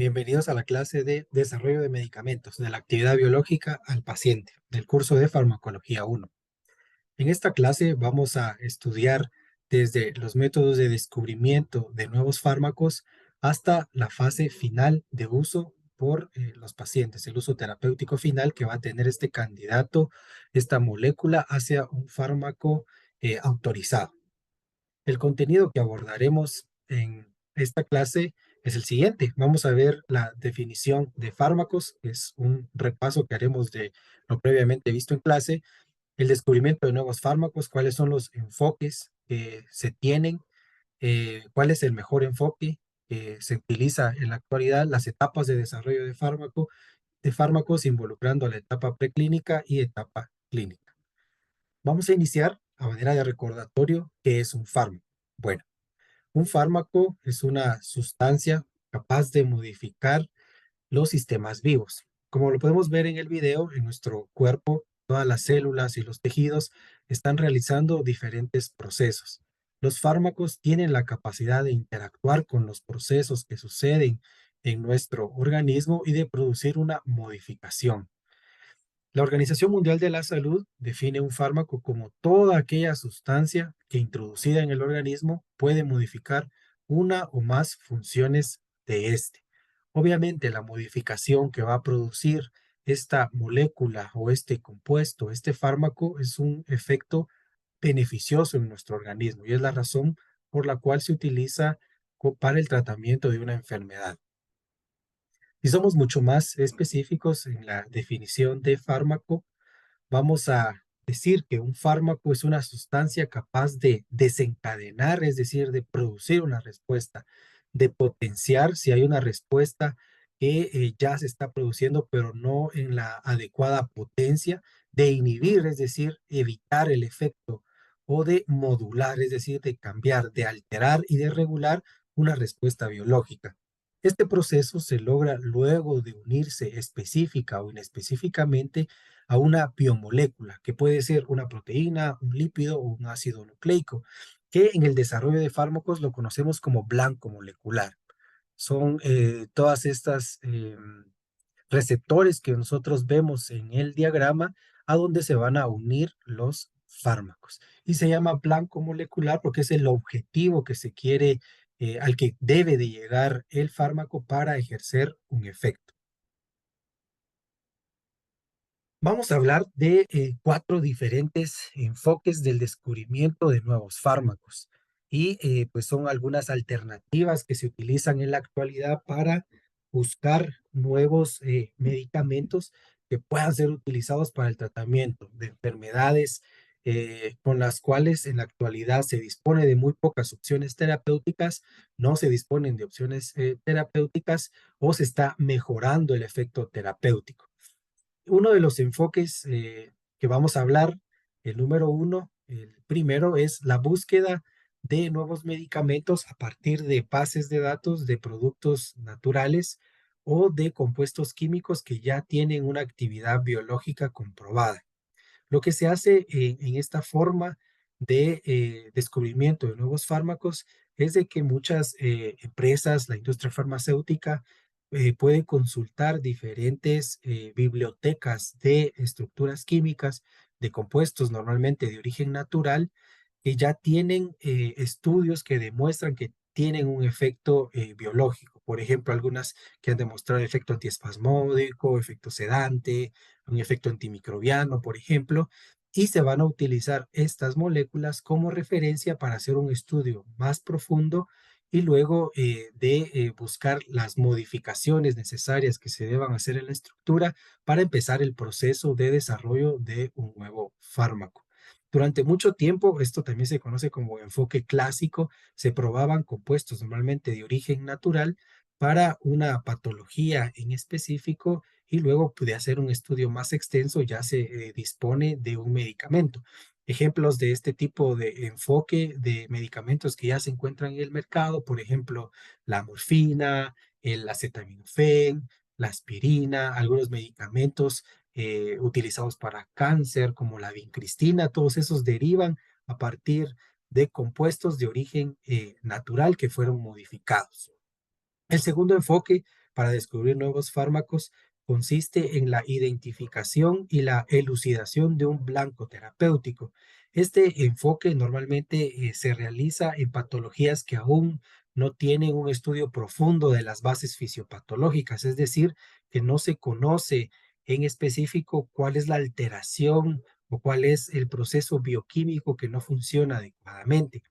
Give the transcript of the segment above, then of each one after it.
Bienvenidos a la clase de Desarrollo de Medicamentos de la Actividad Biológica al Paciente del curso de Farmacología 1. En esta clase vamos a estudiar desde los métodos de descubrimiento de nuevos fármacos hasta la fase final de uso por los pacientes, el uso terapéutico final que va a tener este candidato, esta molécula hacia un fármaco autorizado. El contenido que abordaremos en esta clase es el siguiente. Vamos a ver la definición de fármacos, que es un repaso que haremos de lo previamente visto en clase, el descubrimiento de nuevos fármacos, cuáles son los enfoques que se tienen, cuál es el mejor enfoque que se utiliza en la actualidad, las etapas de desarrollo de fármacos involucrando la etapa preclínica y etapa clínica. Vamos a iniciar a manera de recordatorio qué es un fármaco. Bueno, un fármaco es una sustancia capaz de modificar los sistemas vivos. Como lo podemos ver en el video, en nuestro cuerpo, todas las células y los tejidos están realizando diferentes procesos. Los fármacos tienen la capacidad de interactuar con los procesos que suceden en nuestro organismo y de producir una modificación. La Organización Mundial de la Salud define un fármaco como toda aquella sustancia que introducida en el organismo puede modificar una o más funciones de este. Obviamente, la modificación que va a producir esta molécula o este compuesto, este fármaco, es un efecto beneficioso en nuestro organismo y es la razón por la cual se utiliza para el tratamiento de una enfermedad. Si somos mucho más específicos en la definición de fármaco, vamos a decir que un fármaco es una sustancia capaz de desencadenar, es decir, de producir una respuesta, de potenciar si hay una respuesta que ya se está produciendo, pero no en la adecuada potencia, de inhibir, es decir, evitar el efecto, o de modular, es decir, de cambiar, de alterar y de regular una respuesta biológica. Este proceso se logra luego de unirse específica o inespecíficamente a una biomolécula, que puede ser una proteína, un lípido o un ácido nucleico, que en el desarrollo de fármacos lo conocemos como blanco molecular. Son todas estas receptores que nosotros vemos en el diagrama a donde se van a unir los fármacos. Y se llama blanco molecular porque es el objetivo que se quiere, al que debe de llegar el fármaco para ejercer un efecto. Vamos a hablar de cuatro diferentes enfoques del descubrimiento de nuevos fármacos y pues son algunas alternativas que se utilizan en la actualidad para buscar nuevos medicamentos que puedan ser utilizados para el tratamiento de enfermedades con las cuales en la actualidad se dispone de muy pocas opciones terapéuticas, no se disponen de opciones terapéuticas o se está mejorando el efecto terapéutico. Uno de los enfoques que vamos a hablar, el número uno, el primero es la búsqueda de nuevos medicamentos a partir de bases de datos de productos naturales o de compuestos químicos que ya tienen una actividad biológica comprobada. Lo que se hace en esta forma de descubrimiento de nuevos fármacos es de que muchas empresas, la industria farmacéutica, puede consultar diferentes bibliotecas de estructuras químicas, de compuestos normalmente de origen natural, que ya tienen estudios que demuestran que tienen un efecto biológico. Por ejemplo, algunas que han demostrado efecto antiespasmódico, efecto sedante, un efecto antimicrobiano, por ejemplo, y se van a utilizar estas moléculas como referencia para hacer un estudio más profundo y luego de buscar las modificaciones necesarias que se deban hacer en la estructura para empezar el proceso de desarrollo de un nuevo fármaco. Durante mucho tiempo, esto también se conoce como enfoque clásico, se probaban compuestos normalmente de origen natural para una patología en específico y luego de hacer un estudio más extenso ya se dispone de un medicamento. Ejemplos de este tipo de enfoque de medicamentos que ya se encuentran en el mercado, por ejemplo, la morfina, el acetaminofén, la aspirina, algunos medicamentos utilizados para cáncer como la vincristina, todos esos derivan a partir de compuestos de origen natural que fueron modificados. El segundo enfoque para descubrir nuevos fármacos consiste en la identificación y la elucidación de un blanco terapéutico. Este enfoque normalmente se realiza en patologías que aún no tienen un estudio profundo de las bases fisiopatológicas, es decir, que no se conoce en específico cuál es la alteración o cuál es el proceso bioquímico que no funciona adecuadamente.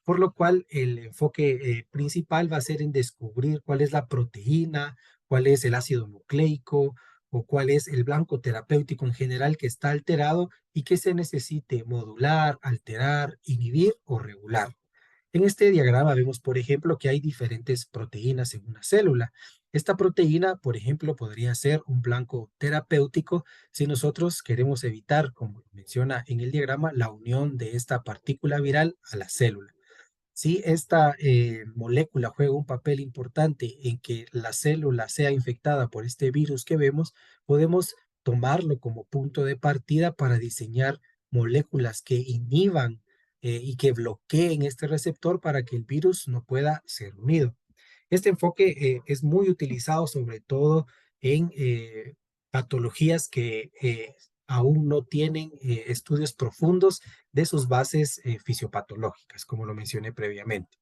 Por lo cual, el enfoque principal va a ser en descubrir cuál es la proteína, cuál es el ácido nucleico o cuál es el blanco terapéutico en general que está alterado y que se necesite modular, alterar, inhibir o regular. En este diagrama vemos, por ejemplo, que hay diferentes proteínas en una célula. Esta proteína, por ejemplo, podría ser un blanco terapéutico si nosotros queremos evitar, como menciona en el diagrama, la unión de esta partícula viral a la célula. Si esta molécula juega un papel importante en que la célula sea infectada por este virus que vemos, podemos tomarlo como punto de partida para diseñar moléculas que inhiban y que bloqueen este receptor para que el virus no pueda ser unido. Este enfoque es muy utilizado sobre todo en patologías que aún no tienen estudios profundos de sus bases fisiopatológicas, como lo mencioné previamente.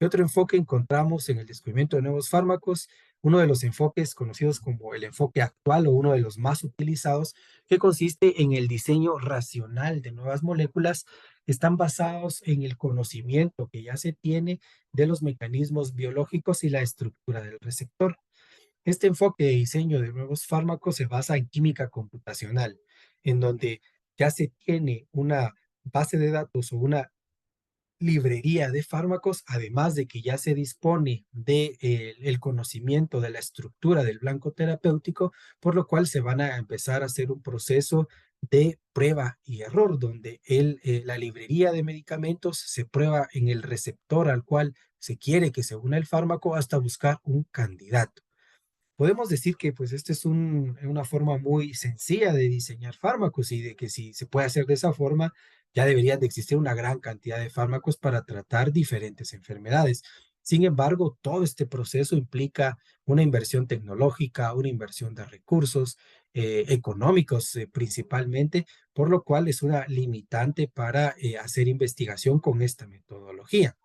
¿Qué otro enfoque encontramos en el descubrimiento de nuevos fármacos? Uno de los enfoques conocidos como el enfoque actual o uno de los más utilizados, que consiste en el diseño racional de nuevas moléculas, están basados en el conocimiento que ya se tiene de los mecanismos biológicos y la estructura del receptor. Este enfoque de diseño de nuevos fármacos se basa en química computacional, en donde ya se tiene una base de datos o una librería de fármacos, además de que ya se dispone de, el conocimiento de la estructura del blanco terapéutico, por lo cual se van a empezar a hacer un proceso de prueba y error, donde la librería de medicamentos se prueba en el receptor al cual se quiere que se una el fármaco hasta buscar un candidato. Podemos decir que pues esta es una forma muy sencilla de diseñar fármacos y de que si se puede hacer de esa forma, ya deberían de existir una gran cantidad de fármacos para tratar diferentes enfermedades. Sin embargo, todo este proceso implica una inversión tecnológica, una inversión de recursos económicos principalmente, por lo cual es una limitante para hacer investigación con esta metodología,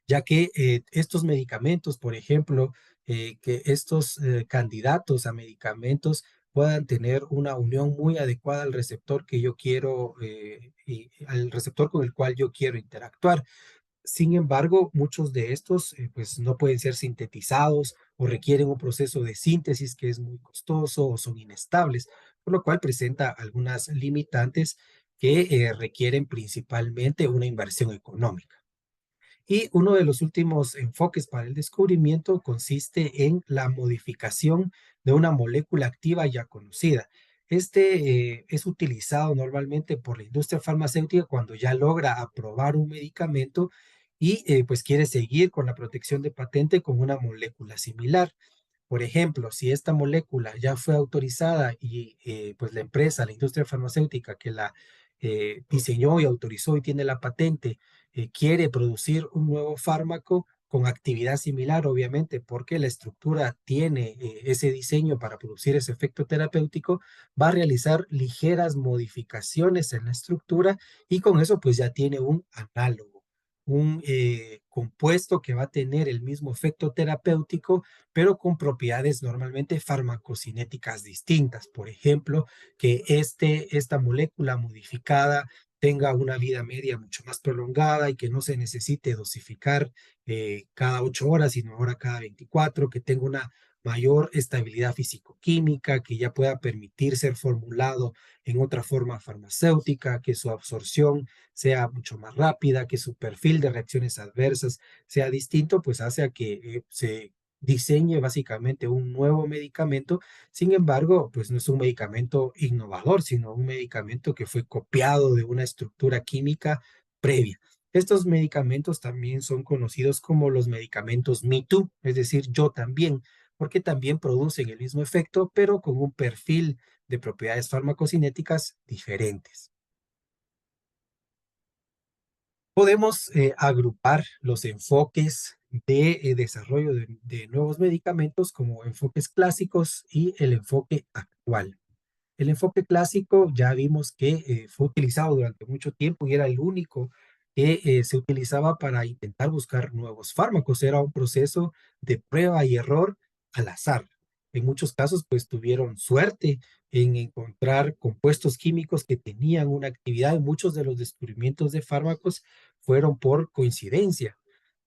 ya que estos medicamentos, por ejemplo, que estos candidatos a medicamentos puedan tener una unión muy adecuada al receptor que yo quiero, y al receptor con el cual yo quiero interactuar. Sin embargo, muchos de estos pues no pueden ser sintetizados o requieren un proceso de síntesis que es muy costoso o son inestables, por lo cual presenta algunas limitantes que requieren principalmente una inversión económica. Y uno de los últimos enfoques para el descubrimiento consiste en la modificación de una molécula activa ya conocida. Este es utilizado normalmente por la industria farmacéutica cuando ya logra aprobar un medicamento y pues quiere seguir con la protección de patente con una molécula similar. Por ejemplo, si esta molécula ya fue autorizada y pues la empresa, la industria farmacéutica que la diseñó y autorizó y tiene la patente, quiere producir un nuevo fármaco con actividad similar, obviamente, porque la estructura tiene ese diseño para producir ese efecto terapéutico, va a realizar ligeras modificaciones en la estructura y con eso pues ya tiene un análogo, un compuesto que va a tener el mismo efecto terapéutico pero con propiedades normalmente farmacocinéticas distintas. Por ejemplo, que esta molécula modificada tenga una vida media mucho más prolongada y que no se necesite dosificar cada 8 horas, sino ahora cada 24, que tenga una mayor estabilidad físico-química, que ya pueda permitir ser formulado en otra forma farmacéutica, que su absorción sea mucho más rápida, que su perfil de reacciones adversas sea distinto, pues hace a que se diseñe básicamente un nuevo medicamento. Sin embargo, pues no es un medicamento innovador, sino un medicamento que fue copiado de una estructura química previa. Estos medicamentos también son conocidos como los medicamentos Me Too, es decir, yo también, porque también producen el mismo efecto, pero con un perfil de propiedades farmacocinéticas diferentes. Podemos agrupar los enfoques de desarrollo de nuevos medicamentos como enfoques clásicos y el enfoque actual. El enfoque clásico ya vimos que fue utilizado durante mucho tiempo y era el único que se utilizaba para intentar buscar nuevos fármacos. Era un proceso de prueba y error al azar. En muchos casos, pues tuvieron suerte en encontrar compuestos químicos que tenían una actividad y muchos de los descubrimientos de fármacos fueron por coincidencia.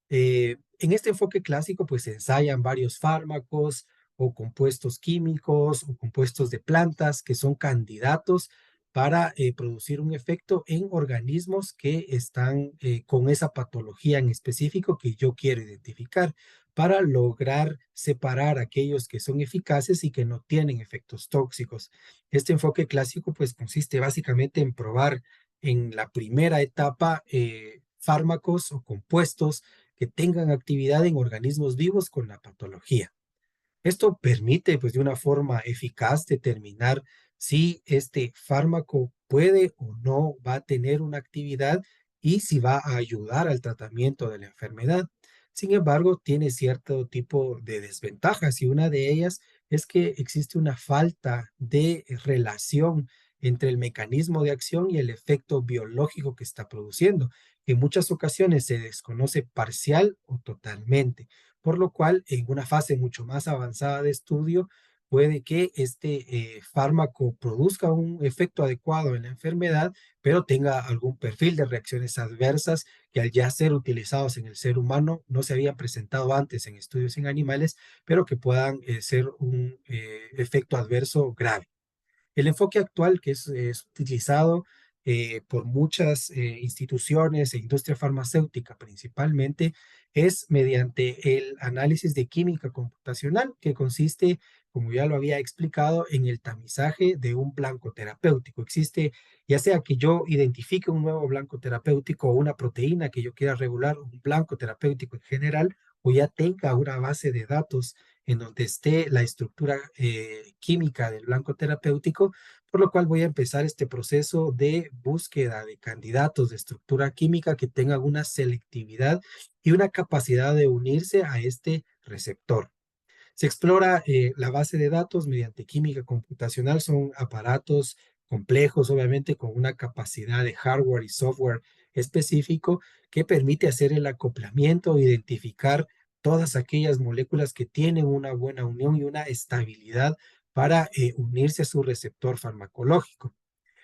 En este enfoque clásico, pues se ensayan varios fármacos o compuestos químicos o compuestos de plantas que son candidatos para producir un efecto en organismos que están con esa patología en específico que yo quiero identificar para lograr separar aquellos que son eficaces y que no tienen efectos tóxicos. Este enfoque clásico pues consiste básicamente en probar en la primera etapa fármacos o compuestos que tengan actividad en organismos vivos con la patología. Esto permite, pues, de una forma eficaz determinar si este fármaco puede o no va a tener una actividad y si va a ayudar al tratamiento de la enfermedad. Sin embargo, tiene cierto tipo de desventajas y una de ellas es que existe una falta de relación entre el mecanismo de acción y el efecto biológico que está produciendo. En muchas ocasiones se desconoce parcial o totalmente, por lo cual en una fase mucho más avanzada de estudio puede que este fármaco produzca un efecto adecuado en la enfermedad, pero tenga algún perfil de reacciones adversas que al ya ser utilizados en el ser humano no se habían presentado antes en estudios en animales, pero que puedan ser un efecto adverso grave. El enfoque actual que es utilizado por muchas instituciones e industria farmacéutica principalmente es mediante el análisis de química computacional, que consiste, como ya lo había explicado, en el tamizaje de un blanco terapéutico. Existe, ya sea que yo identifique un nuevo blanco terapéutico o una proteína que yo quiera regular, un blanco terapéutico en general, o ya tenga una base de datos en donde esté la estructura química del blanco terapéutico, por lo cual voy a empezar este proceso de búsqueda de candidatos de estructura química que tengan una selectividad y una capacidad de unirse a este receptor. Se explora la base de datos mediante química computacional, son aparatos complejos, obviamente, con una capacidad de hardware y software específico que permite hacer el acoplamiento, identificar todas aquellas moléculas que tienen una buena unión y una estabilidad para unirse a su receptor farmacológico.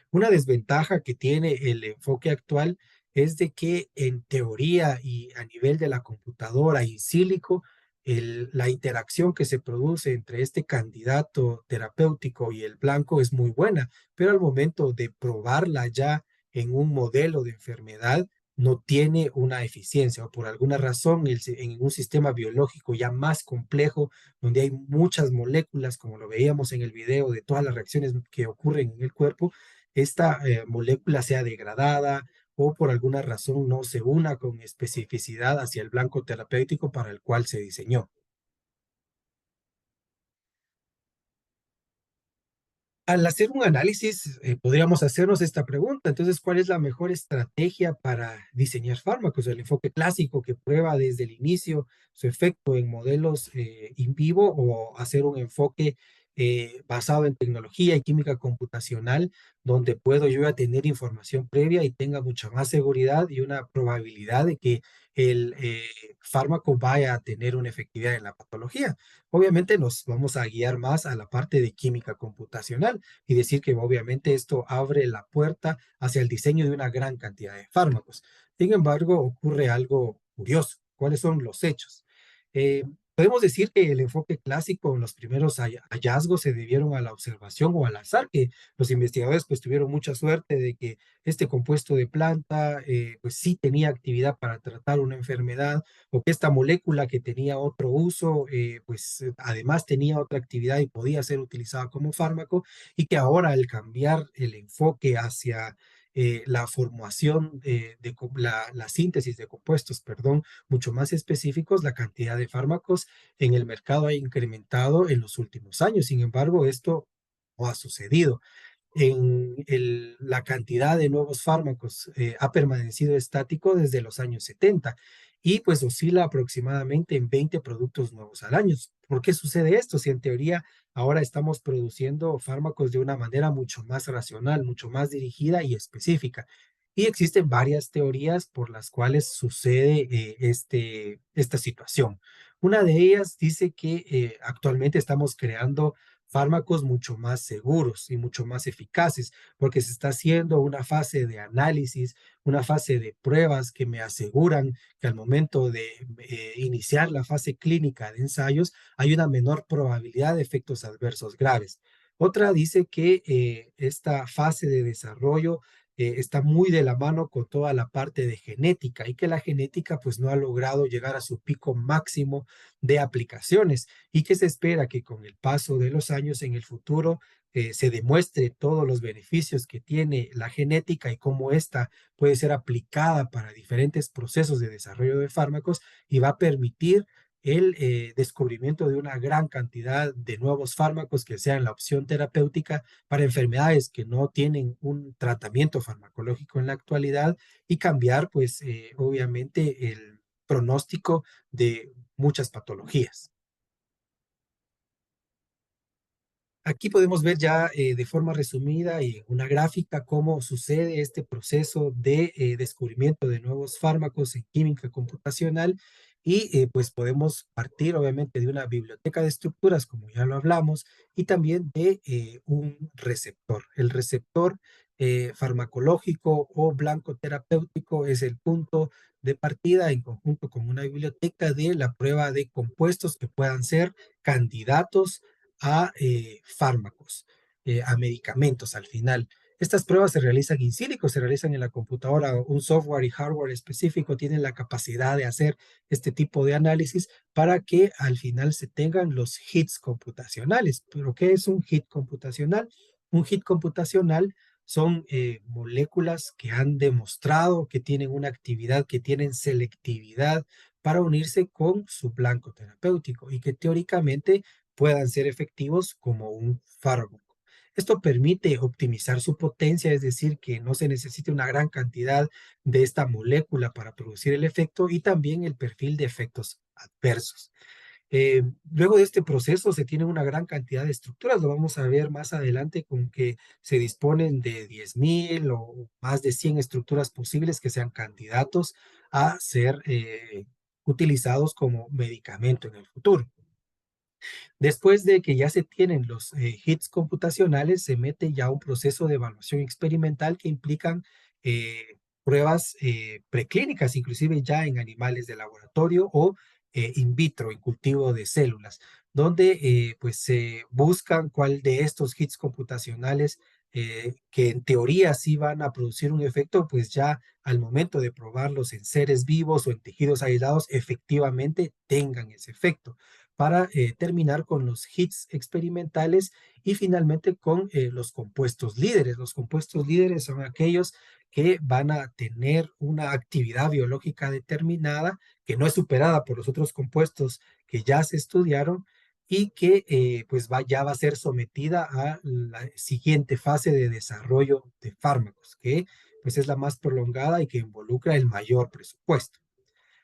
Una desventaja que tiene el enfoque actual es de que en teoría y a nivel de la computadora in sílico, la interacción que se produce entre este candidato terapéutico y el blanco es muy buena, pero al momento de probarla ya en un modelo de enfermedad, no tiene una eficiencia o por alguna razón en un sistema biológico ya más complejo, donde hay muchas moléculas, como lo veíamos en el video de todas las reacciones que ocurren en el cuerpo, esta molécula sea degradada o por alguna razón no se una con especificidad hacia el blanco terapéutico para el cual se diseñó. Al hacer un análisis, podríamos hacernos esta pregunta. Entonces, ¿cuál es la mejor estrategia para diseñar fármacos? El enfoque clásico que prueba desde el inicio su efecto en modelos in vivo o hacer un enfoque basado en tecnología y química computacional, donde puedo yo ya tener información previa y tenga mucha más seguridad y una probabilidad de que el fármaco vaya a tener una efectividad en la patología. Obviamente nos vamos a guiar más a la parte de química computacional y decir que obviamente esto abre la puerta hacia el diseño de una gran cantidad de fármacos. Sin embargo, ocurre algo curioso. ¿Cuáles son los hechos? Eh, Podemos decir que el enfoque clásico en los primeros hallazgos se debieron a la observación o al azar, que los investigadores pues tuvieron mucha suerte de que este compuesto de planta pues sí tenía actividad para tratar una enfermedad o que esta molécula que tenía otro uso, pues además tenía otra actividad y podía ser utilizada como fármaco, y que ahora al cambiar el enfoque hacia la formación la síntesis de compuestos, perdón, mucho más específicos, la cantidad de fármacos en el mercado ha incrementado en los últimos años. Sin embargo, esto no ha sucedido la cantidad de nuevos fármacos ha permanecido estático desde los años 70 y pues oscila aproximadamente en 20 productos nuevos al año. ¿Por qué sucede esto? Si en teoría ahora estamos produciendo fármacos de una manera mucho más racional, mucho más dirigida y específica. Y existen varias teorías por las cuales sucede esta situación. Una de ellas dice que actualmente estamos creando fármacos mucho más seguros y mucho más eficaces, porque se está haciendo una fase de análisis, una fase de pruebas que me aseguran que al momento de iniciar la fase clínica de ensayos hay una menor probabilidad de efectos adversos graves. Otra dice que esta fase de desarrollo está muy de la mano con toda la parte de genética y que la genética pues no ha logrado llegar a su pico máximo de aplicaciones y que se espera que con el paso de los años en el futuro se demuestre todos los beneficios que tiene la genética y cómo ésta puede ser aplicada para diferentes procesos de desarrollo de fármacos y va a permitir el descubrimiento de una gran cantidad de nuevos fármacos que sean la opción terapéutica para enfermedades que no tienen un tratamiento farmacológico en la actualidad y cambiar, pues, obviamente, el pronóstico de muchas patologías. Aquí podemos ver ya de forma resumida y en una gráfica cómo sucede este proceso de descubrimiento de nuevos fármacos en química computacional y pues podemos partir obviamente de una biblioteca de estructuras, como ya lo hablamos, y también de un receptor. El receptor farmacológico o blanco terapéutico es el punto de partida en conjunto con una biblioteca de la prueba de compuestos que puedan ser candidatos a fármacos, a medicamentos al final. Estas pruebas se realizan in silico, se realizan en la computadora, un software y hardware específico tienen la capacidad de hacer este tipo de análisis para que al final se tengan los hits computacionales. ¿Pero qué es un hit computacional? Un hit computacional son moléculas que han demostrado que tienen una actividad, que tienen selectividad para unirse con su blanco terapéutico y que teóricamente puedan ser efectivos como un fármaco. Esto permite optimizar su potencia, es decir, que no se necesite una gran cantidad de esta molécula para producir el efecto y también el perfil de efectos adversos. Luego de este proceso se tiene una gran cantidad de estructuras, lo vamos a ver más adelante con que se disponen de 10.000 o más de 100 estructuras posibles que sean candidatos a ser utilizados como medicamento en el futuro. Después de que ya se tienen los hits computacionales, se mete ya un proceso de evaluación experimental que implican pruebas preclínicas, inclusive ya en animales de laboratorio o in vitro, en cultivo de células, donde pues se buscan cuál de estos hits computacionales que en teoría sí van a producir un efecto, pues ya al momento de probarlos en seres vivos o en tejidos aislados, efectivamente tengan ese efecto para terminar con los hits experimentales y finalmente con los compuestos líderes. Los compuestos líderes son aquellos que van a tener una actividad biológica determinada que no es superada por los otros compuestos que ya se estudiaron y que pues ya va a ser sometida a la siguiente fase de desarrollo de fármacos, que pues es la más prolongada y que involucra el mayor presupuesto.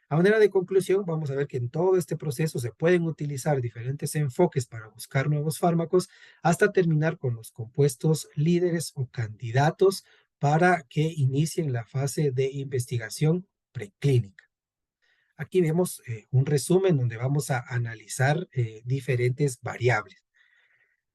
A manera de conclusión, vamos a ver que en todo este proceso se pueden utilizar diferentes enfoques para buscar nuevos fármacos hasta terminar con los compuestos líderes o candidatos para que inicien la fase de investigación preclínica. Aquí vemos un resumen donde vamos a analizar diferentes variables.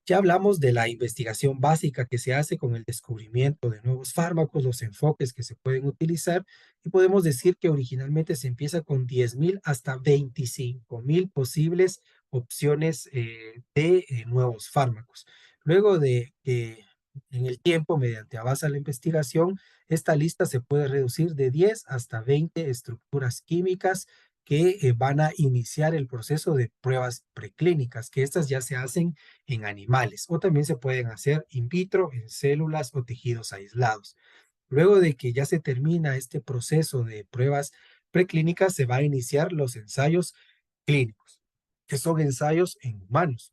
Ya hablamos de la investigación básica que se hace con el descubrimiento de nuevos fármacos, los enfoques que se pueden utilizar, y podemos decir que originalmente se empieza con 10.000 hasta 25.000 posibles opciones de nuevos fármacos. Luego de que en el tiempo, mediante avanza la investigación, esta lista se puede reducir de 10 hasta 20 estructuras químicas que van a iniciar el proceso de pruebas preclínicas, que estas ya se hacen en animales o también se pueden hacer in vitro en células o tejidos aislados. Luego de que ya se termina este proceso de pruebas preclínicas, se va a iniciar los ensayos clínicos, que son ensayos en humanos.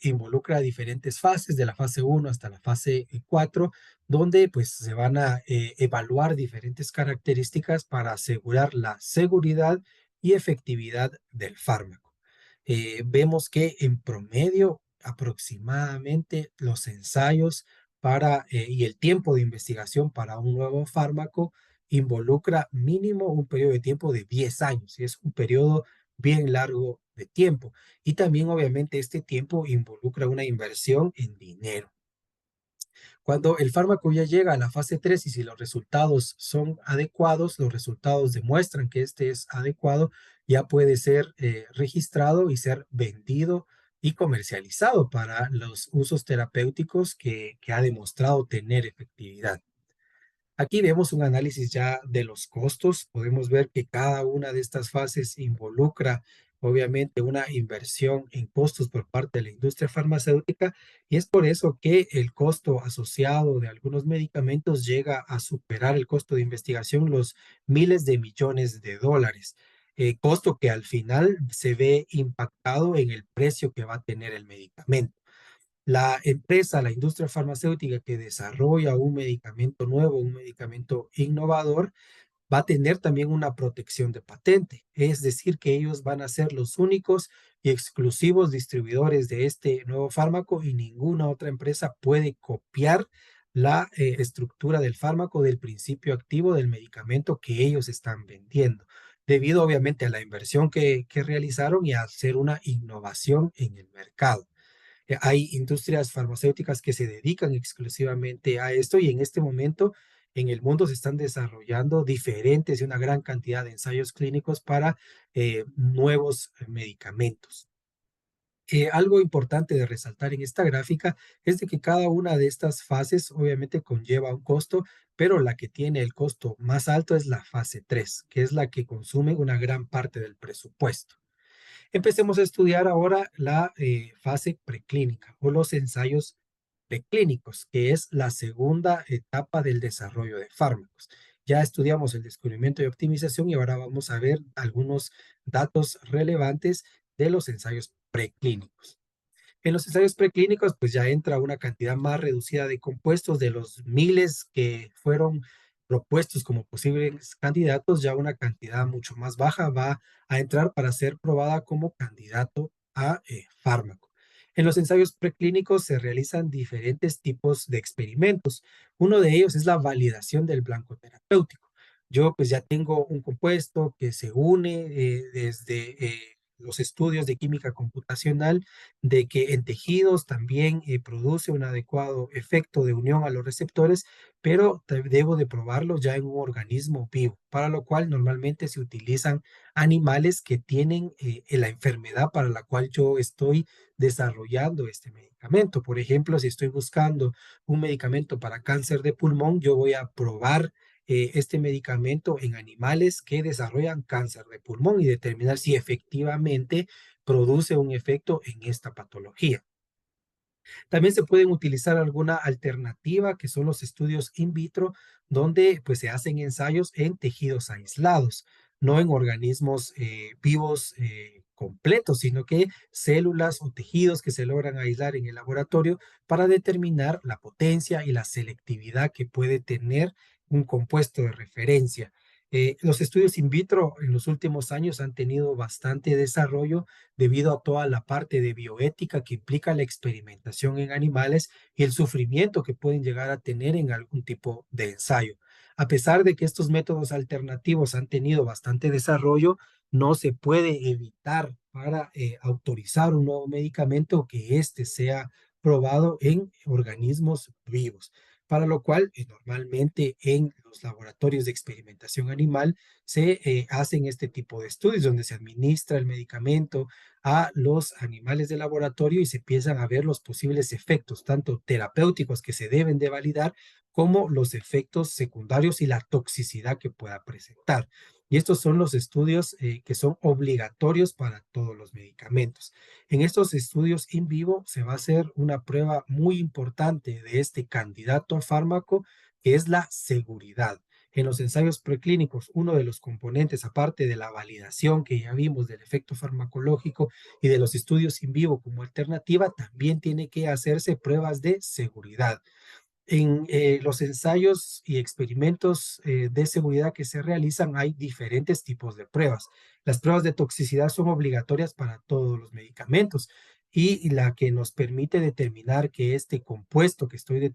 Involucra diferentes fases, de la fase uno hasta la fase 4, donde pues se van a evaluar diferentes características para asegurar la seguridad y efectividad del fármaco. Vemos que en promedio aproximadamente los ensayos y el tiempo de investigación para un nuevo fármaco involucra mínimo un periodo de tiempo de 10 años, y es un periodo bien largo de tiempo. Y también obviamente este tiempo involucra una inversión en dinero. Cuando el fármaco ya llega a la fase 3 y si los resultados son adecuados, los resultados demuestran que este es adecuado, ya puede ser registrado y ser vendido y comercializado para los usos terapéuticos que ha demostrado tener efectividad. Aquí vemos un análisis ya de los costos. Podemos ver que cada una de estas fases involucra, obviamente, una inversión en costos por parte de la industria farmacéutica, y es por eso que el costo asociado de algunos medicamentos llega a superar el costo de investigación los miles de millones de dólares. Costo que al final se ve impactado en el precio que va a tener el medicamento. La empresa, la industria farmacéutica que desarrolla un medicamento nuevo, un medicamento innovador, va a tener también una protección de patente. Es decir, que ellos van a ser los únicos y exclusivos distribuidores de este nuevo fármaco y ninguna otra empresa puede copiar la estructura del fármaco, del principio activo del medicamento que ellos están vendiendo, debido obviamente a la inversión que realizaron y a hacer una innovación en el mercado. Hay industrias farmacéuticas que se dedican exclusivamente a esto, y en este momento en el mundo se están desarrollando diferentes y una gran cantidad de ensayos clínicos para nuevos medicamentos. Algo importante de resaltar en esta gráfica es de que cada una de estas fases obviamente conlleva un costo, pero la que tiene el costo más alto es la fase 3, que es la que consume una gran parte del presupuesto. Empecemos a estudiar ahora la fase preclínica o los ensayos preclínicos, que es la segunda etapa del desarrollo de fármacos. Ya estudiamos el descubrimiento y optimización y ahora vamos a ver algunos datos relevantes de los ensayos preclínicos. En los ensayos preclínicos, pues ya entra una cantidad más reducida de compuestos de los miles que fueron propuestos como posibles candidatos, ya una cantidad mucho más baja va a entrar para ser probada como candidato a fármaco. En los ensayos preclínicos se realizan diferentes tipos de experimentos. Uno de ellos es la validación del blanco terapéutico. Yo pues ya tengo un compuesto que se une desde los estudios de química computacional, de que en tejidos también produce un adecuado efecto de unión a los receptores, pero debo de probarlo ya en un organismo vivo, para lo cual normalmente se utilizan animales que tienen la enfermedad para la cual yo estoy desarrollando este medicamento. Por ejemplo, si estoy buscando un medicamento para cáncer de pulmón, yo voy a probar este medicamento en animales que desarrollan cáncer de pulmón y determinar si efectivamente produce un efecto en esta patología. También se pueden utilizar alguna alternativa que son los estudios in vitro, donde pues se hacen ensayos en tejidos aislados, no en organismos vivos completos, sino que células o tejidos que se logran aislar en el laboratorio para determinar la potencia y la selectividad que puede tener un compuesto de referencia. Los estudios in vitro en los últimos años han tenido bastante desarrollo debido a toda la parte de bioética que implica la experimentación en animales y el sufrimiento que pueden llegar a tener en algún tipo de ensayo. A pesar de que estos métodos alternativos han tenido bastante desarrollo, no se puede evitar para autorizar un nuevo medicamento que éste sea probado en organismos vivos, para lo cual normalmente en los laboratorios de experimentación animal se hacen este tipo de estudios donde se administra el medicamento a los animales de laboratorio y se empiezan a ver los posibles efectos, tanto terapéuticos que se deben de validar, como los efectos secundarios y la toxicidad que pueda presentar. Y estos son los estudios que son obligatorios para todos los medicamentos. En estos estudios in vivo se va a hacer una prueba muy importante de este candidato a fármaco, que es la seguridad. En los ensayos preclínicos, uno de los componentes, aparte de la validación que ya vimos del efecto farmacológico y de los estudios in vivo como alternativa, también tiene que hacerse pruebas de seguridad. En los ensayos y experimentos de seguridad que se realizan hay diferentes tipos de pruebas. Las pruebas de toxicidad son obligatorias para todos los medicamentos y la que nos permite determinar que este compuesto que estoy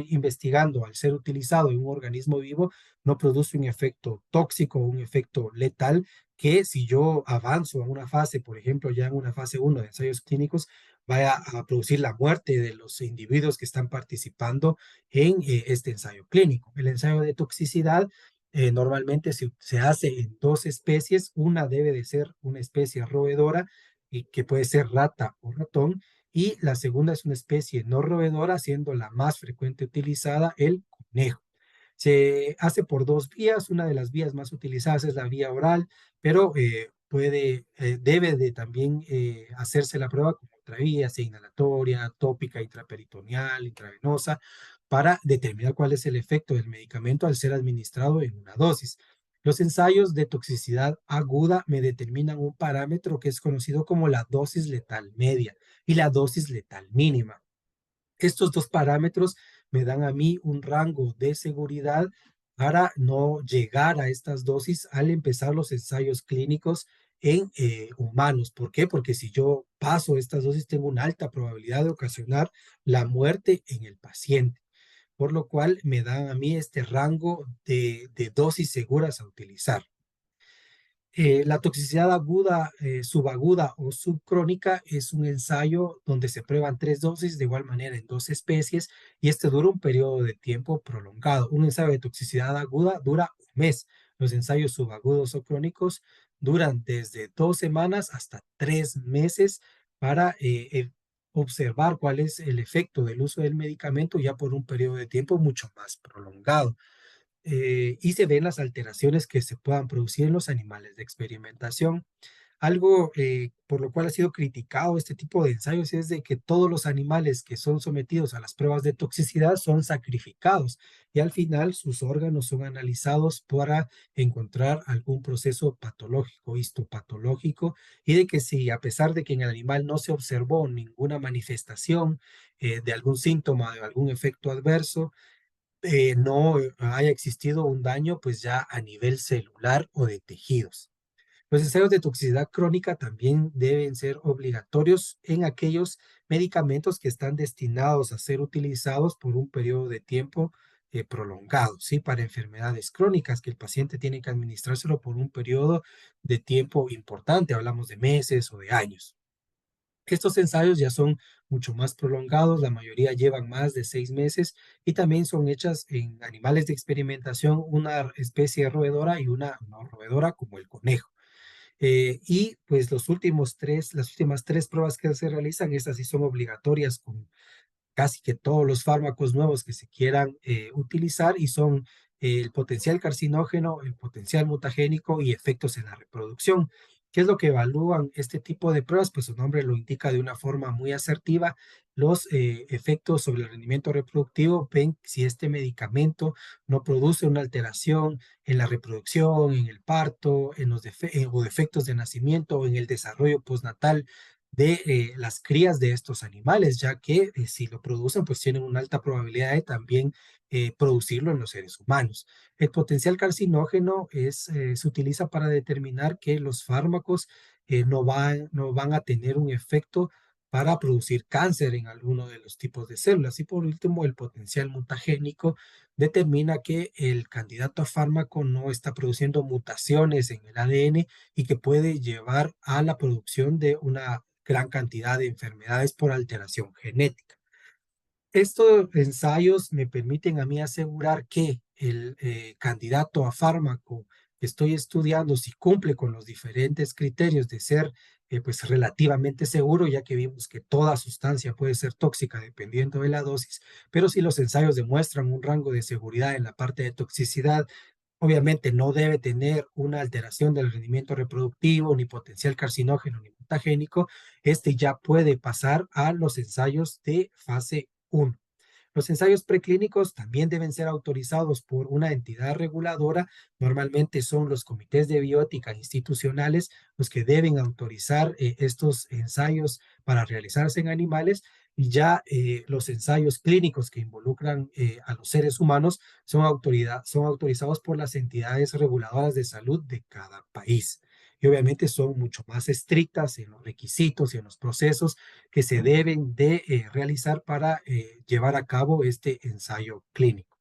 investigando al ser utilizado en un organismo vivo no produce un efecto tóxico o un efecto letal que si yo avanzo a una fase, por ejemplo, ya en una fase uno de ensayos clínicos, vaya a producir la muerte de los individuos que están participando en este ensayo clínico. El ensayo de toxicidad normalmente se hace en dos especies. Una debe de ser una especie roedora, y que puede ser rata o ratón, y la segunda es una especie no roedora, siendo la más frecuente utilizada el conejo. Se hace por dos vías. Una de las vías más utilizadas es la vía oral, pero debe de también hacerse la prueba con otra vía, sea inhalatoria, tópica, intraperitoneal, intravenosa, para determinar cuál es el efecto del medicamento al ser administrado en una dosis. Los ensayos de toxicidad aguda me determinan un parámetro que es conocido como la dosis letal media y la dosis letal mínima. Estos dos parámetros me dan a mí un rango de seguridad para no llegar a estas dosis al empezar los ensayos clínicos en humanos. ¿Por qué? Porque si yo paso estas dosis, tengo una alta probabilidad de ocasionar la muerte en el paciente, por lo cual me dan a mí este rango de dosis seguras a utilizar. La toxicidad aguda, subaguda o subcrónica es un ensayo donde se prueban tres dosis de igual manera en dos especies y este dura un periodo de tiempo prolongado. Un ensayo de toxicidad aguda dura un mes. Los ensayos subagudos o crónicos duran desde 2 semanas hasta 3 meses para observar cuál es el efecto del uso del medicamento ya por un periodo de tiempo mucho más prolongado, y se ven las alteraciones que se puedan producir en los animales de experimentación. Algo por lo cual ha sido criticado este tipo de ensayos es de que todos los animales que son sometidos a las pruebas de toxicidad son sacrificados y al final sus órganos son analizados para encontrar algún proceso patológico, histopatológico, y de que si a pesar de que en el animal no se observó ninguna manifestación de algún síntoma, de algún efecto adverso, no haya existido un daño pues ya a nivel celular o de tejidos. Los ensayos de toxicidad crónica también deben ser obligatorios en aquellos medicamentos que están destinados a ser utilizados por un periodo de tiempo prolongado, ¿sí? Para enfermedades crónicas que el paciente tiene que administrárselo por un periodo de tiempo importante, hablamos de meses o de años. Estos ensayos ya son mucho más prolongados, la mayoría llevan más de 6 meses y también son hechas en animales de experimentación, una especie roedora y una no roedora como el conejo. Y pues las últimas tres pruebas que se realizan, estas sí son obligatorias con casi que todos los fármacos nuevos que se quieran utilizar y son el potencial carcinógeno, el potencial mutagénico y efectos en la reproducción. ¿Qué es lo que evalúan este tipo de pruebas? Pues su nombre lo indica de una forma muy asertiva. Los efectos sobre el rendimiento reproductivo ven si este medicamento no produce una alteración en la reproducción, en el parto, en los o defectos de nacimiento o en el desarrollo postnatal de las crías de estos animales, ya que si lo producen, pues tienen una alta probabilidad de también producirlo en los seres humanos. El potencial carcinógeno se utiliza para determinar que los fármacos no van a tener un efecto para producir cáncer en alguno de los tipos de células. Y por último, el potencial mutagénico determina que el candidato a fármaco no está produciendo mutaciones en el ADN y que puede llevar a la producción de una gran cantidad de enfermedades por alteración genética. Estos ensayos me permiten a mí asegurar que el candidato a fármaco que estoy estudiando, si cumple con los diferentes criterios de ser pues relativamente seguro, ya que vimos que toda sustancia puede ser tóxica dependiendo de la dosis, pero si los ensayos demuestran un rango de seguridad en la parte de toxicidad, obviamente no debe tener una alteración del rendimiento reproductivo, ni potencial carcinógeno, ni mutagénico, este ya puede pasar a los ensayos de fase 1. Los ensayos preclínicos también deben ser autorizados por una entidad reguladora. Normalmente son los comités de bioética institucionales los que deben autorizar estos ensayos para realizarse en animales, y ya los ensayos clínicos que involucran a los seres humanos son autorizados por las entidades reguladoras de salud de cada país. Y obviamente son mucho más estrictas en los requisitos y en los procesos que se deben de realizar para llevar a cabo este ensayo clínico.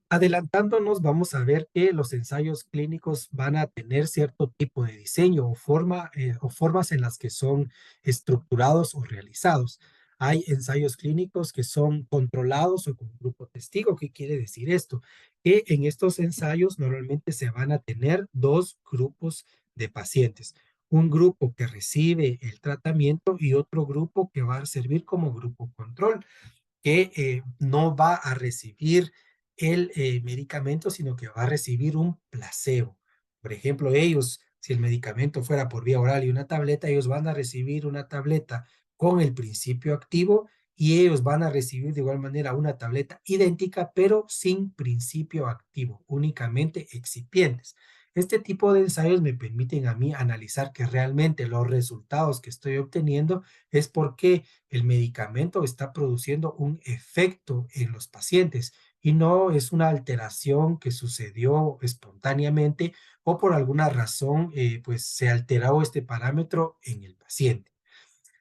Adelantándonos, vamos a ver que los ensayos clínicos van a tener cierto tipo de diseño o formas en las que son estructurados o realizados. Hay ensayos clínicos que son controlados o con grupo testigo. ¿Qué quiere decir esto? Que en estos ensayos normalmente se van a tener dos grupos de pacientes. Un grupo que recibe el tratamiento y otro grupo que va a servir como grupo control, que no va a recibir el medicamento, sino que va a recibir un placebo. Por ejemplo, ellos, si el medicamento fuera por vía oral y una tableta, ellos van a recibir una tableta con el principio activo, y ellos van a recibir de igual manera una tableta idéntica, pero sin principio activo, únicamente excipientes. Este tipo de ensayos me permiten a mí analizar que realmente los resultados que estoy obteniendo es porque el medicamento está produciendo un efecto en los pacientes y no es una alteración que sucedió espontáneamente o por alguna razón pues se alteró este parámetro en el paciente.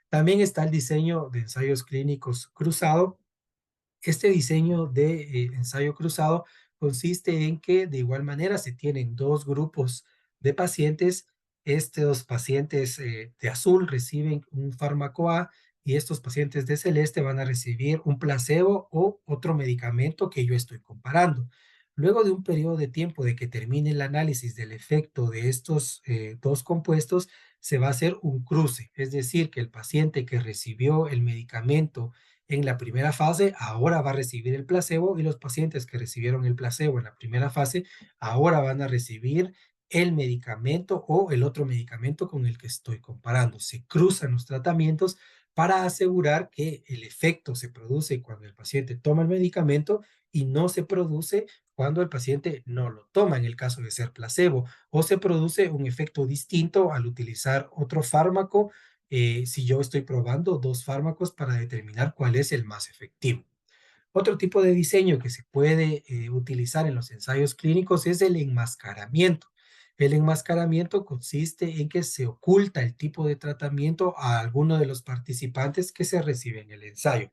También está el diseño de ensayos clínicos cruzado. Este diseño de ensayo cruzado consiste en que de igual manera se tienen dos grupos de pacientes. Estos pacientes de azul reciben un fármaco A y estos pacientes de celeste van a recibir un placebo o otro medicamento que yo estoy comparando. Luego de un periodo de tiempo de que termine el análisis del efecto de estos dos compuestos, se va a hacer un cruce, es decir, que el paciente que recibió el medicamento en la primera fase ahora va a recibir el placebo, y los pacientes que recibieron el placebo en la primera fase ahora van a recibir el medicamento o el otro medicamento con el que estoy comparando. Se cruzan los tratamientos para asegurar que el efecto se produce cuando el paciente toma el medicamento y no se produce cuando el paciente no lo toma, en el caso de ser placebo, o se produce un efecto distinto al utilizar otro fármaco si yo estoy probando dos fármacos para determinar cuál es el más efectivo. Otro tipo de diseño que se puede utilizar en los ensayos clínicos es el enmascaramiento. El enmascaramiento consiste en que se oculta el tipo de tratamiento a alguno de los participantes que se reciben en el ensayo.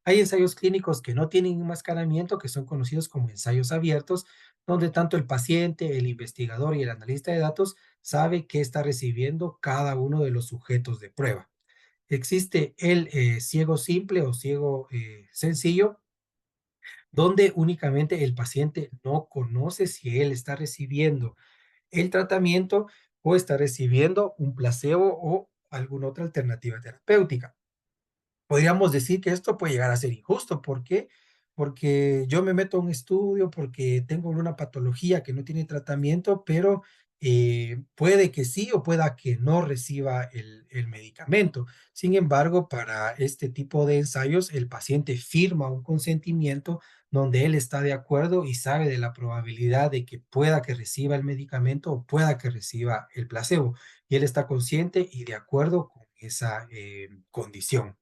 Hay ensayos clínicos que no tienen enmascaramiento, que son conocidos como ensayos abiertos, donde tanto el paciente, el investigador y el analista de datos sabe qué está recibiendo cada uno de los sujetos de prueba. Existe el ciego simple o ciego sencillo, donde únicamente el paciente no conoce si él está recibiendo el tratamiento o está recibiendo un placebo o alguna otra alternativa terapéutica. Podríamos decir que esto puede llegar a ser injusto. ¿Por qué? Porque yo me meto a un estudio porque tengo una patología que no tiene tratamiento, pero puede que sí o pueda que no reciba el medicamento. Sin embargo, para este tipo de ensayos, el paciente firma un consentimiento donde él está de acuerdo y sabe de la probabilidad de que pueda que reciba el medicamento o pueda que reciba el placebo. Y él está consciente y de acuerdo con esa condición.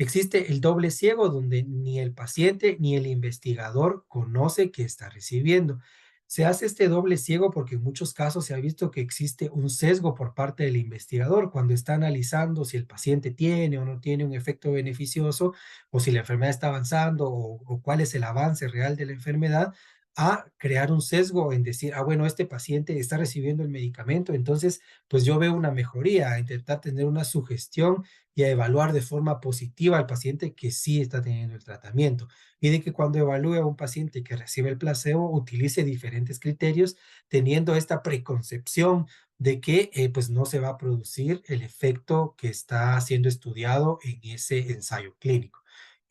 Existe el doble ciego, donde ni el paciente ni el investigador conoce que está recibiendo. Se hace este doble ciego porque en muchos casos se ha visto que existe un sesgo por parte del investigador cuando está analizando si el paciente tiene o no tiene un efecto beneficioso, o si la enfermedad está avanzando, o cuál es el avance real de la enfermedad, a crear un sesgo en decir, ah, bueno, este paciente está recibiendo el medicamento, entonces pues yo veo una mejoría, a intentar tener una sugestión y a evaluar de forma positiva al paciente que sí está teniendo el tratamiento. Y de que cuando evalúe a un paciente que recibe el placebo, utilice diferentes criterios, teniendo esta preconcepción de que pues no se va a producir el efecto que está siendo estudiado en ese ensayo clínico.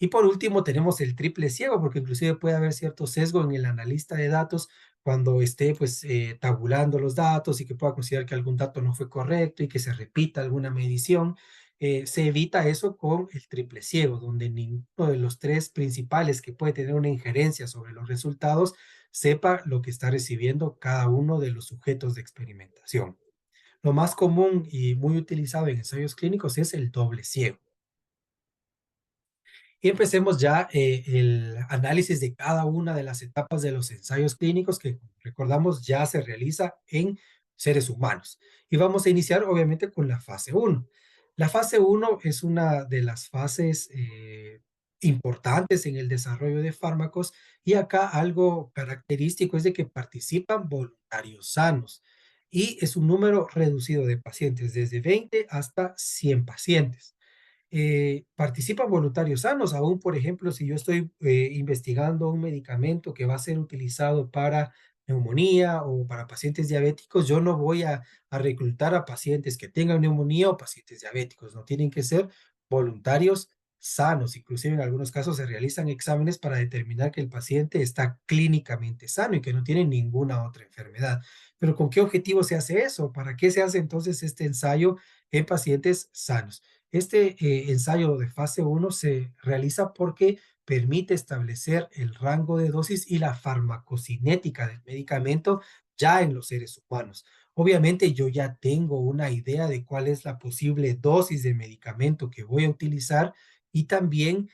Y por último tenemos el triple ciego, porque inclusive puede haber cierto sesgo en el analista de datos cuando esté pues tabulando los datos y que pueda considerar que algún dato no fue correcto y que se repita alguna medición. Se evita eso con el triple ciego, donde ninguno de los tres principales que puede tener una injerencia sobre los resultados sepa lo que está recibiendo cada uno de los sujetos de experimentación. Lo más común y muy utilizado en ensayos clínicos es el doble ciego. Y empecemos ya el análisis de cada una de las etapas de los ensayos clínicos que, recordamos, ya se realiza en seres humanos. Y vamos a iniciar, obviamente, con la fase uno. La fase uno es una de las fases importantes en el desarrollo de fármacos y acá algo característico es de que participan voluntarios sanos y es un número reducido de pacientes, desde 20 hasta 100 pacientes. Participan voluntarios sanos, aún por ejemplo, si yo estoy investigando un medicamento que va a ser utilizado para neumonía o para pacientes diabéticos, yo no voy a reclutar a pacientes que tengan neumonía o pacientes diabéticos, no tienen que ser voluntarios sanos, inclusive en algunos casos se realizan exámenes para determinar que el paciente está clínicamente sano y que no tiene ninguna otra enfermedad. Pero ¿con qué objetivo se hace eso? ¿Para qué se hace entonces este ensayo en pacientes sanos? Este ensayo de fase uno se realiza porque permite establecer el rango de dosis y la farmacocinética del medicamento ya en los seres humanos. Obviamente yo ya tengo una idea de cuál es la posible dosis de medicamento que voy a utilizar y también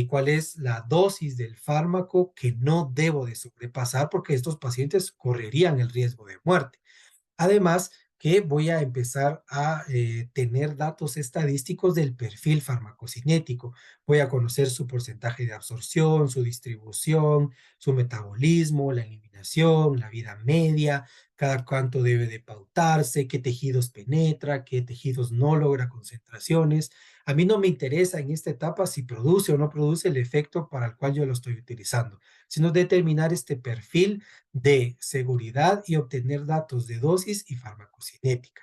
cuál es la dosis del fármaco que no debo de sobrepasar porque estos pacientes correrían el riesgo de muerte. Además, que voy a empezar a tener datos estadísticos del perfil farmacocinético. Voy a conocer su porcentaje de absorción, su distribución, su metabolismo, la eliminación, la vida media, cada cuánto debe de pautarse, qué tejidos penetra, qué tejidos no logra concentraciones. A mí no me interesa en esta etapa si produce o no produce el efecto para el cual yo lo estoy utilizando, sino determinar este perfil de seguridad y obtener datos de dosis y farmacocinética.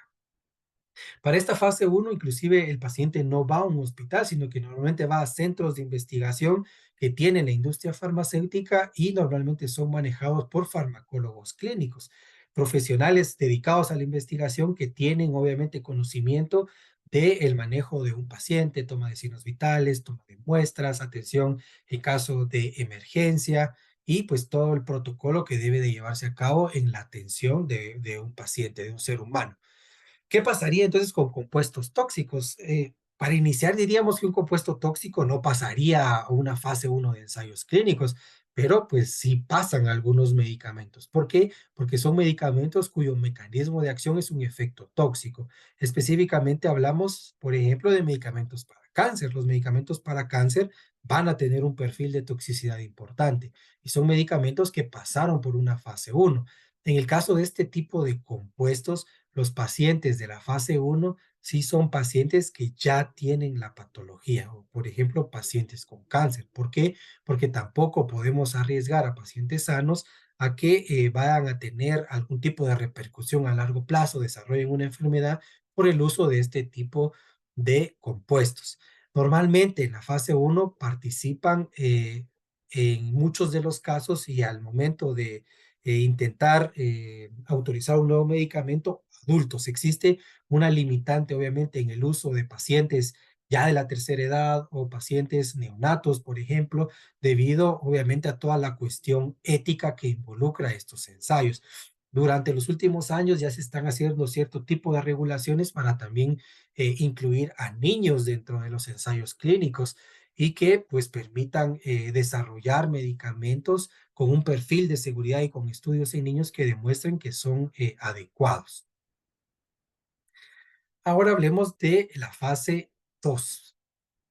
Para esta fase uno, inclusive el paciente no va a un hospital, sino que normalmente va a centros de investigación que tiene la industria farmacéutica y normalmente son manejados por farmacólogos clínicos, profesionales dedicados a la investigación que tienen obviamente conocimiento del manejo de un paciente, toma de signos vitales, toma de muestras, atención en caso de emergencia y pues todo el protocolo que debe de llevarse a cabo en la atención de un paciente, de un ser humano. ¿Qué pasaría entonces con compuestos tóxicos? Para iniciar, diríamos que un compuesto tóxico no pasaría a una fase uno de ensayos clínicos, pero pues sí pasan algunos medicamentos. ¿Por qué? Porque son medicamentos cuyo mecanismo de acción es un efecto tóxico. Específicamente hablamos, por ejemplo, de medicamentos para cáncer. Los medicamentos para cáncer van a tener un perfil de toxicidad importante y son medicamentos que pasaron por una fase uno. En el caso de este tipo de compuestos, los pacientes de la fase uno sí son pacientes que ya tienen la patología, o por ejemplo, pacientes con cáncer. ¿Por qué? Porque tampoco podemos arriesgar a pacientes sanos a que vayan a tener algún tipo de repercusión a largo plazo, desarrollen una enfermedad por el uso de este tipo de compuestos. Normalmente en la fase uno participan en muchos de los casos y al momento de intentar autorizar un nuevo medicamento, adultos. Existe una limitante, obviamente, en el uso de pacientes ya de la tercera edad o pacientes neonatos, por ejemplo, debido, obviamente, a toda la cuestión ética que involucra estos ensayos. Durante los últimos años ya se están haciendo cierto tipo de regulaciones para también incluir a niños dentro de los ensayos clínicos y que pues permitan desarrollar medicamentos con un perfil de seguridad y con estudios en niños que demuestren que son adecuados. Ahora hablemos de la fase 2.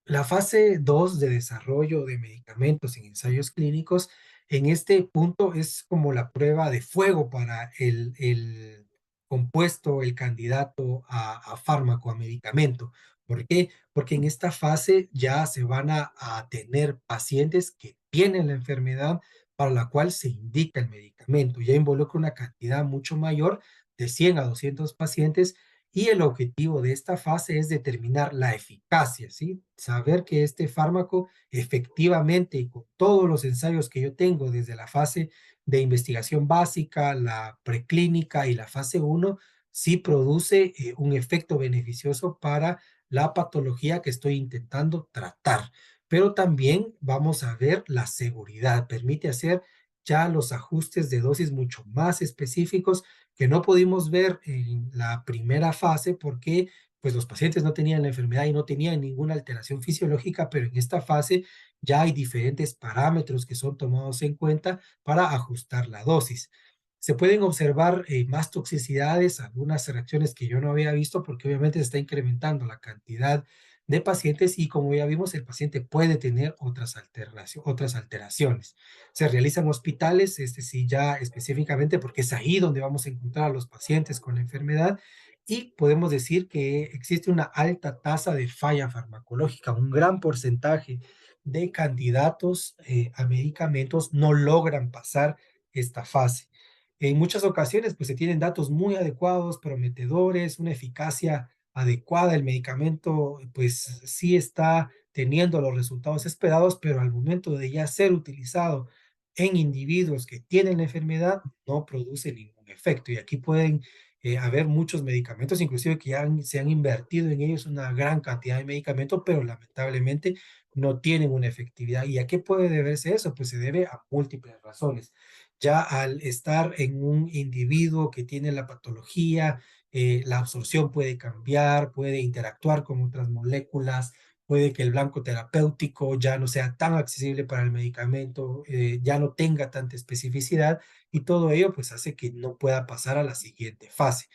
La fase 2 de desarrollo de medicamentos en ensayos clínicos, en este punto es como la prueba de fuego para el compuesto, el candidato a fármaco, a medicamento. ¿Por qué? Porque en esta fase ya se van a tener pacientes que tienen la enfermedad para la cual se indica el medicamento. Ya involucra una cantidad mucho mayor de 100 a 200 pacientes y el objetivo de esta fase es determinar la eficacia, ¿sí? Saber que este fármaco efectivamente, y con todos los ensayos que yo tengo desde la fase de investigación básica, la preclínica y la fase uno sí produce un efecto beneficioso para la patología que estoy intentando tratar. Pero también vamos a ver la seguridad. Permite hacer ya los ajustes de dosis mucho más específicos que no pudimos ver en la primera fase porque pues los pacientes no tenían la enfermedad y no tenían ninguna alteración fisiológica, pero en esta fase ya hay diferentes parámetros que son tomados en cuenta para ajustar la dosis. Se pueden observar más toxicidades, algunas reacciones que yo no había visto porque obviamente se está incrementando la cantidad de pacientes y como ya vimos, el paciente puede tener otras alteraciones. Se realizan hospitales, este sí ya específicamente porque es ahí donde vamos a encontrar a los pacientes con la enfermedad y podemos decir que existe una alta tasa de falla farmacológica, un gran porcentaje de candidatos a medicamentos no logran pasar esta fase. En muchas ocasiones, pues se tienen datos muy adecuados, prometedores, una eficacia adecuada, el medicamento pues sí está teniendo los resultados esperados, pero al momento de ya ser utilizado en individuos que tienen la enfermedad, no produce ningún efecto. Y aquí pueden haber muchos medicamentos, inclusive que se han invertido en ellos una gran cantidad de medicamentos, pero lamentablemente no tienen una efectividad. ¿Y a qué puede deberse eso? Pues se debe a múltiples razones. Ya al estar en un individuo que tiene la patología, la absorción puede cambiar, puede interactuar con otras moléculas, puede que el blanco terapéutico ya no sea tan accesible para el medicamento, ya no tenga tanta especificidad y todo ello pues hace que no pueda pasar a la siguiente fase.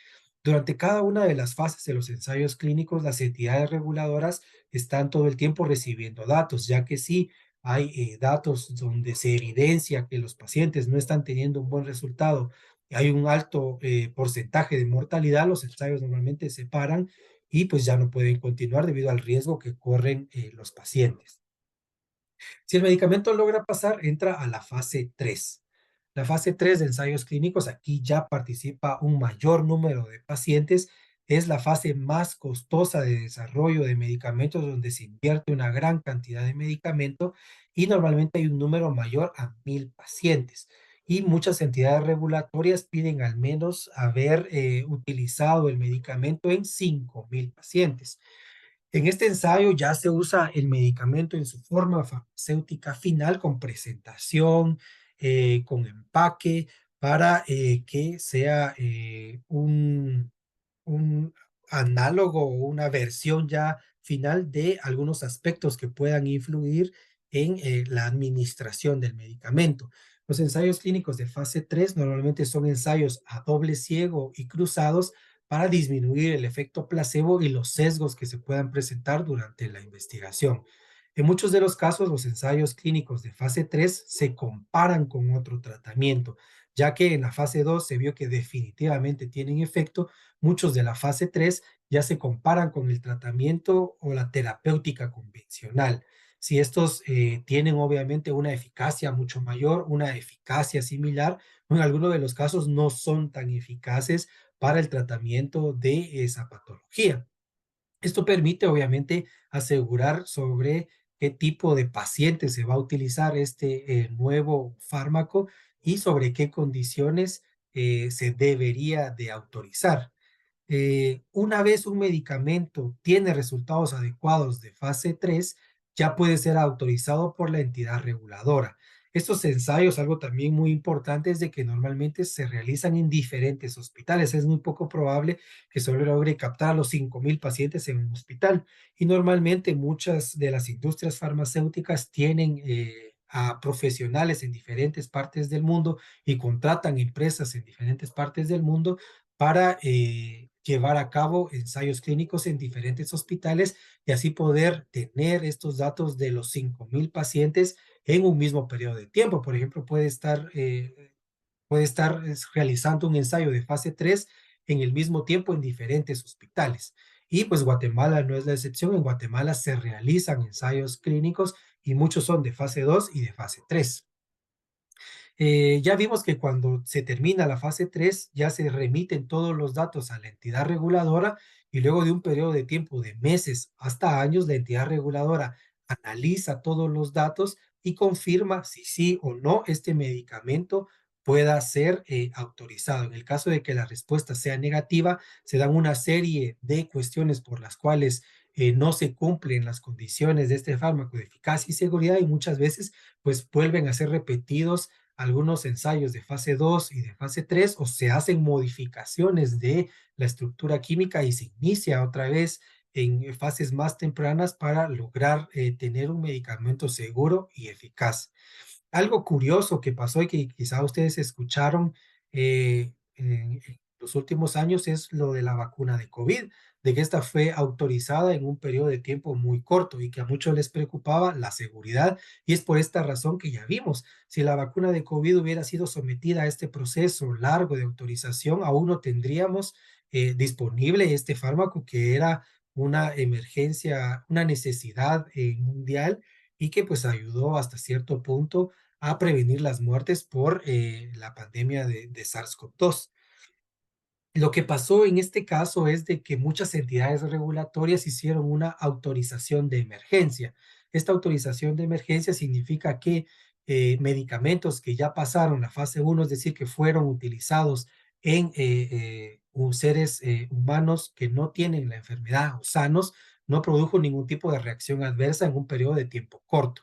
Durante cada una de las fases de los ensayos clínicos, las entidades reguladoras están todo el tiempo recibiendo datos, ya que sí hay datos donde se evidencia que los pacientes no están teniendo un buen resultado, hay un alto porcentaje de mortalidad, los ensayos normalmente se paran y pues ya no pueden continuar debido al riesgo que corren los pacientes. Si el medicamento logra pasar, entra a la fase 3. La fase 3 de ensayos clínicos, aquí ya participa un mayor número de pacientes, es la fase más costosa de desarrollo de medicamentos donde se invierte una gran cantidad de medicamento y normalmente hay un número mayor a 1,000 pacientes. Y muchas entidades regulatorias piden al menos haber utilizado el medicamento en 5,000 pacientes. En este ensayo ya se usa el medicamento en su forma farmacéutica final con presentación, con empaque, para que sea un análogo o una versión ya final de algunos aspectos que puedan influir en la administración del medicamento. Los ensayos clínicos de fase 3 normalmente son ensayos a doble ciego y cruzados para disminuir el efecto placebo y los sesgos que se puedan presentar durante la investigación. En muchos de los casos, los ensayos clínicos de fase 3 se comparan con otro tratamiento, ya que en la fase 2 se vio que definitivamente tienen efecto. Muchos de la fase 3 ya se comparan con el tratamiento o la terapéutica convencional. Si estos tienen obviamente una eficacia mucho mayor, una eficacia similar, o en algunos de los casos no son tan eficaces para el tratamiento de esa patología. Esto permite, obviamente, asegurar sobre qué tipo de paciente se va a utilizar este nuevo fármaco y sobre qué condiciones se debería de autorizar. Una vez un medicamento tiene resultados adecuados de fase 3, ya puede ser autorizado por la entidad reguladora. Estos ensayos, algo también muy importante, es de que normalmente se realizan en diferentes hospitales. Es muy poco probable que solo logre captar a los 5,000 pacientes en un hospital. Y normalmente muchas de las industrias farmacéuticas tienen a profesionales en diferentes partes del mundo y contratan empresas en diferentes partes del mundo para llevar a cabo ensayos clínicos en diferentes hospitales y así poder tener estos datos de los 5,000 pacientes en un mismo periodo de tiempo. Por ejemplo, puede estar realizando un ensayo de fase 3 en el mismo tiempo en diferentes hospitales. Y pues Guatemala no es la excepción. En Guatemala se realizan ensayos clínicos y muchos son de fase 2 y de fase 3. Ya vimos que cuando se termina la fase 3 ya se remiten todos los datos a la entidad reguladora y luego de un periodo de tiempo de meses hasta años, la entidad reguladora analiza todos los datos y confirma si sí o no este medicamento pueda ser autorizado. En el caso de que la respuesta sea negativa, se dan una serie de cuestiones por las cuales no se cumplen las condiciones de este fármaco de eficacia y seguridad y muchas veces pues vuelven a ser repetidos algunos ensayos de fase 2 y de fase 3 o se hacen modificaciones de la estructura química y se inicia otra vez en fases más tempranas para lograr tener un medicamento seguro y eficaz. Algo curioso que pasó y que quizá ustedes escucharon en los últimos años es lo de la vacuna de COVID, de que esta fue autorizada en un periodo de tiempo muy corto y que a muchos les preocupaba la seguridad. Y es por esta razón que ya vimos, si la vacuna de COVID hubiera sido sometida a este proceso largo de autorización, aún no tendríamos disponible este fármaco que era una emergencia, una necesidad mundial y que pues ayudó hasta cierto punto a prevenir las muertes por la pandemia de SARS-CoV-2. Lo que pasó en este caso es de que muchas entidades regulatorias hicieron una autorización de emergencia. Esta autorización de emergencia significa que medicamentos que ya pasaron la fase uno, es decir, que fueron utilizados en seres humanos que no tienen la enfermedad o sanos, no produjo ningún tipo de reacción adversa en un periodo de tiempo corto.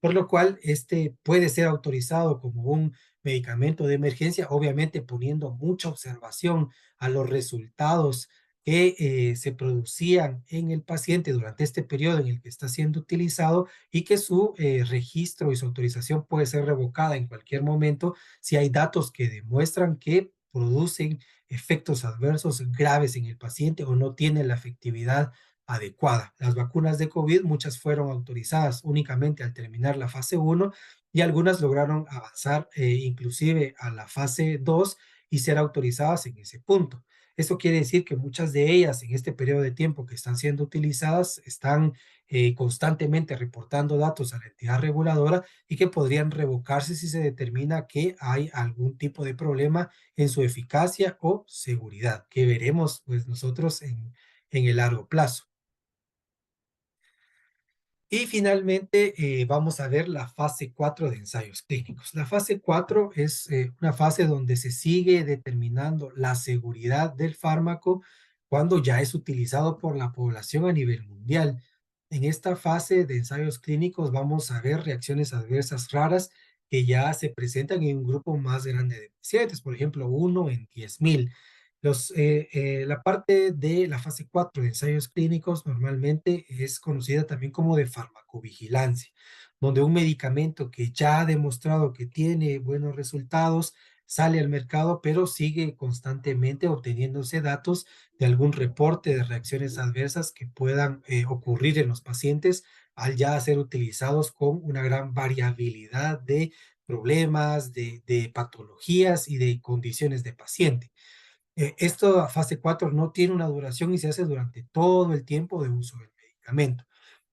Por lo cual, este puede ser autorizado como un medicamento de emergencia, obviamente poniendo mucha observación a los resultados que se producían en el paciente durante este periodo en el que está siendo utilizado y que su registro y su autorización puede ser revocada en cualquier momento si hay datos que demuestran que producen efectos adversos graves en el paciente o no tienen la efectividad adecuada. Las vacunas de COVID, muchas fueron autorizadas únicamente al terminar la fase uno y algunas lograron avanzar inclusive a la fase 2 y ser autorizadas en ese punto. Eso quiere decir que muchas de ellas en este periodo de tiempo que están siendo utilizadas están constantemente reportando datos a la entidad reguladora y que podrían revocarse si se determina que hay algún tipo de problema en su eficacia o seguridad, que veremos pues nosotros en el largo plazo. Y finalmente vamos a ver la fase 4 de ensayos clínicos. La fase 4 es una fase donde se sigue determinando la seguridad del fármaco cuando ya es utilizado por la población a nivel mundial. En esta fase de ensayos clínicos vamos a ver reacciones adversas raras que ya se presentan en un grupo más grande de pacientes, por ejemplo, uno en 10.000. La parte de la fase 4 de ensayos clínicos normalmente es conocida también como de farmacovigilancia, donde un medicamento que ya ha demostrado que tiene buenos resultados sale al mercado, pero sigue constantemente obteniéndose datos de algún reporte de reacciones adversas que puedan ocurrir en los pacientes al ya ser utilizados con una gran variabilidad de problemas, de patologías y de condiciones de paciente. Esto a fase 4 no tiene una duración y se hace durante todo el tiempo de uso del medicamento.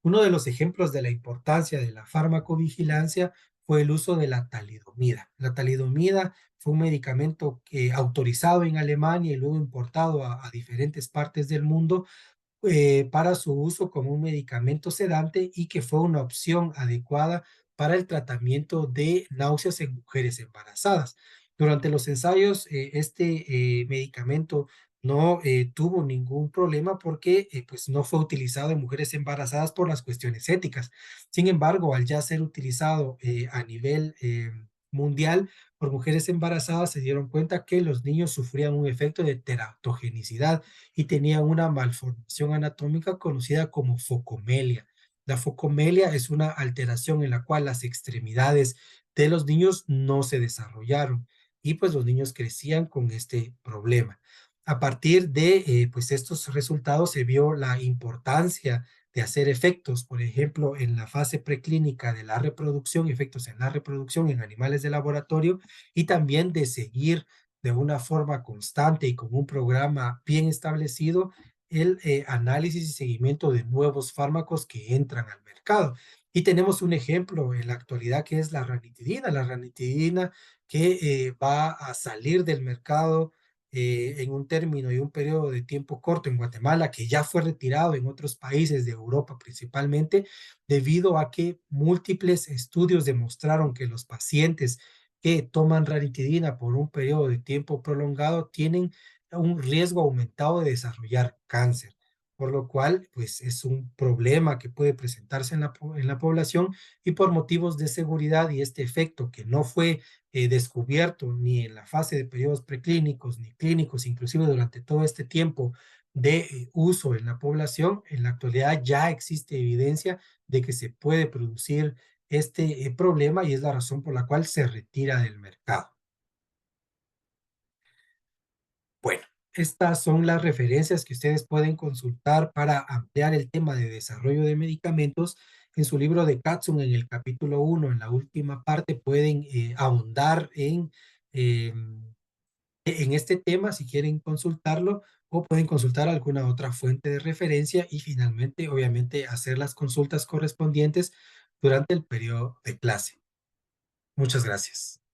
Uno de los ejemplos de la importancia de la farmacovigilancia fue el uso de la talidomida. La talidomida fue un medicamento que, autorizado en Alemania y luego importado a diferentes partes del mundo para su uso como un medicamento sedante y que fue una opción adecuada para el tratamiento de náuseas en mujeres embarazadas. Durante los ensayos, este medicamento no tuvo ningún problema porque pues no fue utilizado en mujeres embarazadas por las cuestiones éticas. Sin embargo, al ya ser utilizado a nivel mundial por mujeres embarazadas, se dieron cuenta que los niños sufrían un efecto de teratogenicidad y tenían una malformación anatómica conocida como focomelia. La focomelia es una alteración en la cual las extremidades de los niños no se desarrollaron y pues los niños crecían con este problema. A partir de pues estos resultados se vio la importancia de hacer efectos, por ejemplo, en la fase preclínica de la reproducción, efectos en la reproducción en animales de laboratorio y también de seguir de una forma constante y con un programa bien establecido el análisis y seguimiento de nuevos fármacos que entran al mercado. Y tenemos un ejemplo en la actualidad que es la ranitidina que va a salir del mercado en un término y un periodo de tiempo corto en Guatemala, que ya fue retirado en otros países de Europa principalmente, debido a que múltiples estudios demostraron que los pacientes que toman ranitidina por un periodo de tiempo prolongado tienen un riesgo aumentado de desarrollar cáncer, por lo cual, pues es un problema que puede presentarse en en la población y por motivos de seguridad y este efecto que no fue descubierto ni en la fase de periodos preclínicos ni clínicos, inclusive durante todo este tiempo de uso en la población, en la actualidad ya existe evidencia de que se puede producir este problema y es la razón por la cual se retira del mercado. Bueno, estas son las referencias que ustedes pueden consultar para ampliar el tema de desarrollo de medicamentos. En su libro de Katsun, en el capítulo 1, en la última parte, pueden ahondar en este tema si quieren consultarlo o pueden consultar alguna otra fuente de referencia y finalmente, obviamente, hacer las consultas correspondientes durante el periodo de clase. Muchas gracias.